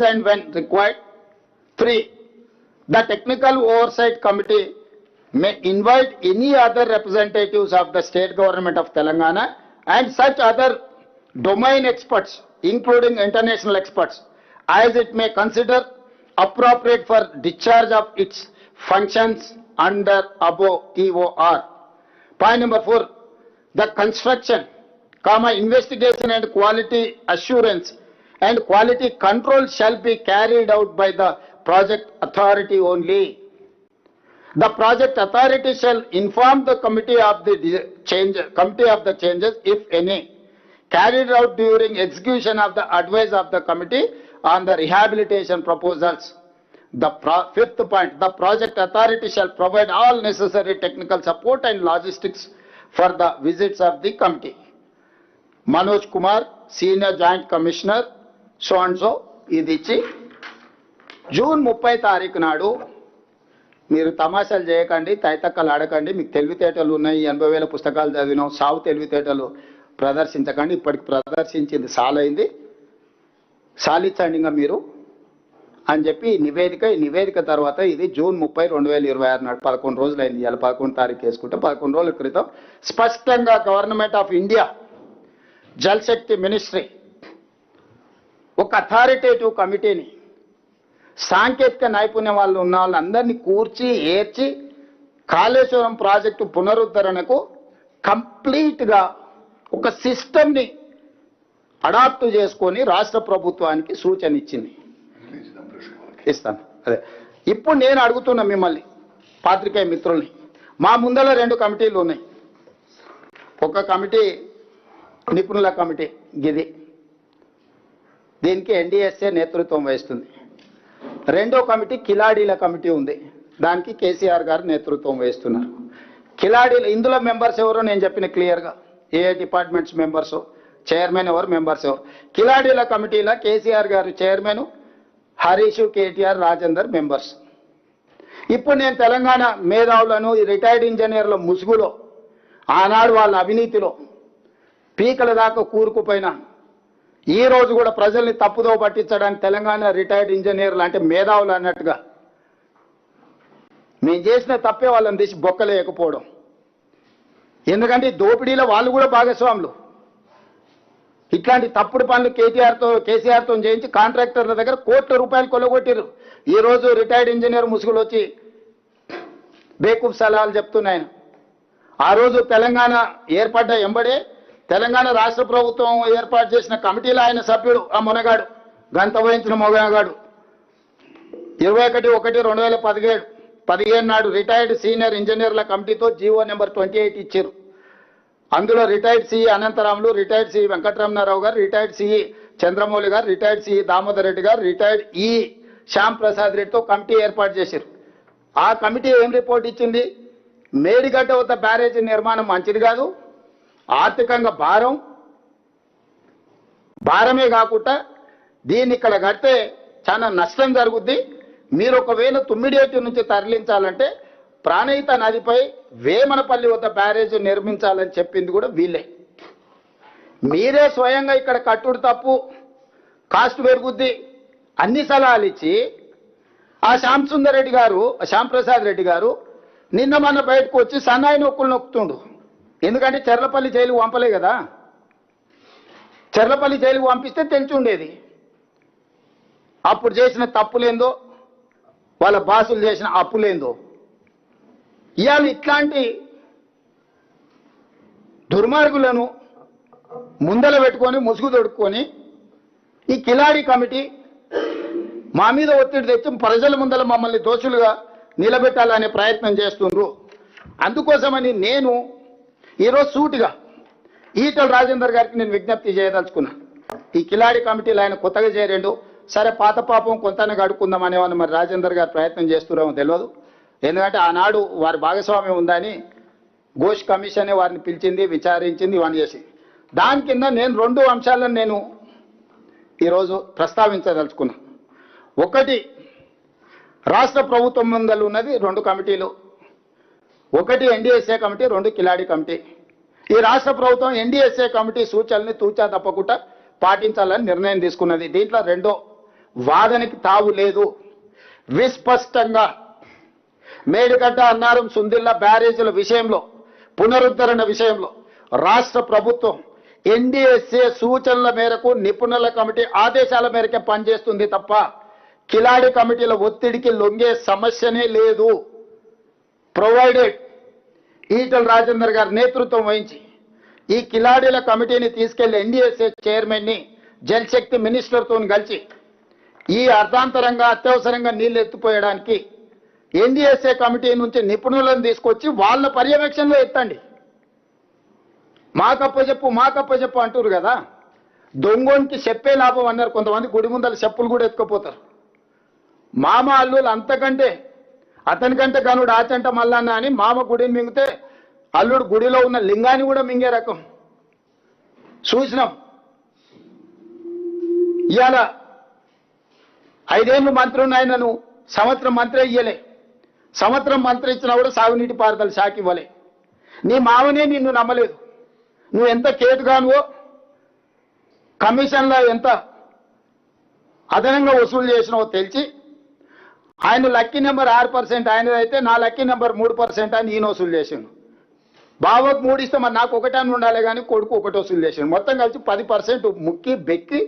and when required. 3. The Technical Oversight Committee may invite any other representatives of the state government of Telangana and such other domain experts, including international experts, as it may consider appropriate for discharge of its functions under above TOR. Point number 4. The construction, investigation and quality assurance and quality control shall be carried out by the project authority only. The project authority shall inform the committee of the changes, if any, carried out during execution of the advice of the committee on the rehabilitation proposals. The fifth point, the project authority shall provide all necessary technical support and logistics for the visits of the committee. Manoj Kumar, Senior Joint Commissioner, so and so, ఇది ఇచ్చి June 30 తారీఖు నాడు మీరు తమాషాలు చేయకండి, తైతక్కలు ఆడకండి, మీకు తెలివితేటలు ఉన్నాయి, 80,000 పుస్తకాలు చదివినాం, సావు తెలివితేటలు ప్రదర్శించకండి, ఇప్పటికి ప్రదర్శించింది సాలైంది, సాలించండి ఇంకా మీరు అని చెప్పి నివేదిక తర్వాత ఇది జూన్ 30, 2026 నాడు 11 రోజులు అయింది. ఇవాళ 11 తారీఖు వేసుకుంటే 11 రోజుల క్రితం స్పష్టంగా government of India Jal Shakti ministry ఒక అథారిటేటివ్ కమిటీని, సాంకేతిక నైపుణ్యం వాళ్ళు ఉన్న వాళ్ళందరినీ కూర్చి ఏర్చి కాళేశ్వరం ప్రాజెక్టు పునరుద్ధరణకు కంప్లీట్గా ఒక సిస్టమ్ని అడాప్ట్ చేసుకొని రాష్ట్ర ప్రభుత్వానికి సూచన ఇచ్చింది. ఇస్తాను. అదే ఇప్పుడు నేను అడుగుతున్నా మిమ్మల్ని పాత్రికేయ మిత్రుల్ని, మా ముందర 2 కమిటీలు ఉన్నాయి. ఒక కమిటీ నిపుణుల కమిటీ గిది, దీనికి ఎన్డీఎస్ఏ నేతృత్వం వహిస్తుంది. రెండో కమిటీ కిలాడీల కమిటీ ఉంది, దానికి కేసీఆర్ గారు నేతృత్వం వహిస్తున్నారు. కిలాడీలు ఇందులో మెంబర్స్ ఎవరో నేను చెప్పిన క్లియర్గా, ఏ డిపార్ట్మెంట్స్ మెంబర్స్, చైర్మన్ ఎవరు, మెంబర్స్ ఎవరు. కిలాడీల కమిటీలో కేసీఆర్ గారు చైర్మన్, హరీష్, కేటీఆర్, రాజేందర్ మెంబర్స్. ఇప్పుడు నేను తెలంగాణ మేధావులను, రిటైర్డ్ ఇంజనీర్ల ముసుగులో, ఆనాడు వాళ్ళ అవినీతిలో పీకల దాకా కూరుకుపోయిన, ఈ రోజు కూడా ప్రజల్ని తప్పుదో పట్టించడానికి తెలంగాణ రిటైర్డ్ ఇంజనీర్లు అంటే మేధావులు అన్నట్టుగా మేము చేసిన తప్పే వాళ్ళని తీసి బొక్కలేకపోవడం. ఎందుకంటే దోపిడీలో వాళ్ళు కూడా భాగస్వాములు. ఇట్లాంటి తప్పుడు పనులు కేసీఆర్తో చేయించి కాంట్రాక్టర్ల దగ్గర కోట్ల రూపాయలు కొల్లగొట్టారు. ఈ రోజు రిటైర్డ్ ఇంజనీర్ ముసుగులు వచ్చి బేకూఫ్ సలహాలు చెప్తున్నాయన. ఆ రోజు తెలంగాణ ఏర్పడ్డ ఎంబడే తెలంగాణ రాష్ట్ర ప్రభుత్వం ఏర్పాటు చేసిన కమిటీలో ఆయన సభ్యుడు, ఆ మునగాడు, గంత వహించిన మొగగాడు. 21/1/2017 నాడు రిటైర్డ్ సీనియర్ ఇంజనీర్ల కమిటీతో జీవో నెంబర్ 28 ఇచ్చారు. అందులో retired CE Anantaramulu, retired CE Venkataramanarao గారు, రిటైర్డ్ సిఈ చంద్రమౌళి గారు, రిటైర్డ్ సిఈ దామోదర్ రెడ్డి గారు, రిటైర్డ్ ఈ శ్యామ్ ప్రసాద్ రెడ్డితో కమిటీ ఏర్పాటు చేశారు. ఆ కమిటీ ఏం రిపోర్ట్ ఇచ్చింది? మేడిగడ్డ వద్ద బ్యారేజీ నిర్మాణం మంచిది కాదు, ఆర్థికంగా భారమే కాకుండా దీన్ని ఇక్కడ కడితే చాలా నష్టం జరుగుద్ది. మీరు ఒకవేళ తుమ్మిడియేటి నుంచి తరలించాలంటే ప్రాణహిత నదిపై వేమనపల్లి వద్ద బ్యారేజ్ నిర్మించాలని చెప్పింది కూడా వీళ్ళే. మీరే స్వయంగా ఇక్కడ కట్టుడు తప్పు, కాస్ట్ పెరుగుద్ది, అన్ని సలహాలు ఇచ్చి ఆ శ్యామ్ ప్రసాద్ రెడ్డి గారు నిన్న మొన్న బయటకు వచ్చి సన్నాయి నొక్కులు నొక్కుతుండు. ఎందుకంటే చెర్లపల్లి జైలుకు పంపలే కదా, చెర్లపల్లి జైలుకు పంపిస్తే తెలిసి ఉండేది అప్పుడు చేసిన తప్పులేందో, వాళ్ళ బాసులు చేసిన అప్పులేందో. ఇవాళ ఇట్లాంటి దుర్మార్గులను ముందల పెట్టుకొని ముసుగు తొడుక్కొని ఈ కిలాడి కమిటీ మా మీద ఒత్తిడి తెచ్చి ప్రజల ముందల మమ్మల్ని దోషులుగా నిలబెట్టాలనే ప్రయత్నం చేస్తుండ్రు. అందుకోసమని నేను ఈరోజు సూటిగా ఈటల రాజేందర్ గారికి నేను విజ్ఞప్తి చేయదలుచుకున్నా. ఈ కిలాడి కమిటీలో ఆయన కొత్తగా చేరేండు, సరే పాత పాపం కొంతనే గడుకుందాం అనేవాళ్ళు మరి రాజేందర్ గారు ప్రయత్నం చేస్తున్నారో తెలియదు. ఎందుకంటే ఆనాడు వారి భాగస్వామ్యం ఉందని ఘోష్ కమిషనే వారిని పిలిచింది, విచారించింది, ఇవన్నీ చేసి దాని కింద నేను 2 అంశాలను నేను ఈరోజు ప్రస్తావించదలుచుకున్నా. ఒకటి, రాష్ట్ర ప్రభుత్వం ముందలు ఉన్నది 2 కమిటీలు, ఒకటి ఎన్డీఎస్ఏ కమిటీ, 2 కిలాడి కమిటీ. ఈ రాష్ట్ర ప్రభుత్వం ఎన్డీఎస్ఏ కమిటీ సూచనల్ని తూచా తప్పకుండా పాటించాలని నిర్ణయం తీసుకున్నది. దీంట్లో వాదనకి తావు లేదు. విస్పష్టంగా మేడిగడ్డ అన్నారం సుందిల్ల బ్యారేజీల విషయంలో పునరుద్ధరణ విషయంలో రాష్ట్ర ప్రభుత్వం ఎన్డీఎస్ఏ సూచనల మేరకు నిపుణుల కమిటీ ఆదేశాల మేరకే పనిచేస్తుంది తప్ప కిలాడి కమిటీల ఒత్తిడికి లొంగే సమస్యనే లేదు. ప్రొవైడెడ్ ఈటల రాజేందర్ గారి నేతృత్వం వహించి ఈ కిలాడీల కమిటీని తీసుకెళ్లి ఎన్డీఎస్ఏ చైర్మన్ ని జలశక్తి మినిస్టర్తో కలిసి ఈ అర్థాంతరంగా అత్యవసరంగా నీళ్లు ఎత్తిపోయడానికి ఎన్డీఎస్ఏ కమిటీ నుంచి నిపుణులను తీసుకొచ్చి వాళ్ళ పర్యవేక్షణలో ఎత్తండి. మాకప్పచెప్పు అంటారు కదా, దొంగోనికి చెప్పే లాభం అన్నారు. కొంతమంది గుడి ముందర చెప్పులు కూడా ఎత్తుకుపోతారు. మామ అల్లులు అంతకంటే అతనికంటే గనుడు ఆచంట మల్లన్న అని మామ గుడిని మింగితే అల్లుడు గుడిలో ఉన్న లింగాన్ని కూడా మింగే రకం చూసినాం. ఇవాళ 5 ఏళ్ళు మంత్రి ఉన్నాయనను సంవత్సరం మంత్రి ఇయ్యలే. సంవత్సరం మంత్రి ఇచ్చినా కూడా సాగునీటి పారుదల శాఖ ఇవ్వలే. నీ మామనే నిన్ను నమ్మలేదు. నువ్వు ఎంత కేటుగానువో, కమిషన్లో ఎంత అదనంగా వసూలు చేసినావో తెలిసి ఆయన లక్కీ నెంబర్ 6%, ఆయనదైతే నా లక్కీ నెంబర్ 3% అని ఈయన వసూలు చేసిండు. బావకు 3 ఇస్తే మరి నాకు 1 అని ఉండాలి కానీ కొడుకు 1 వసూలు చేసిండు. మొత్తం కలిసి 10% ముక్కి బెక్కి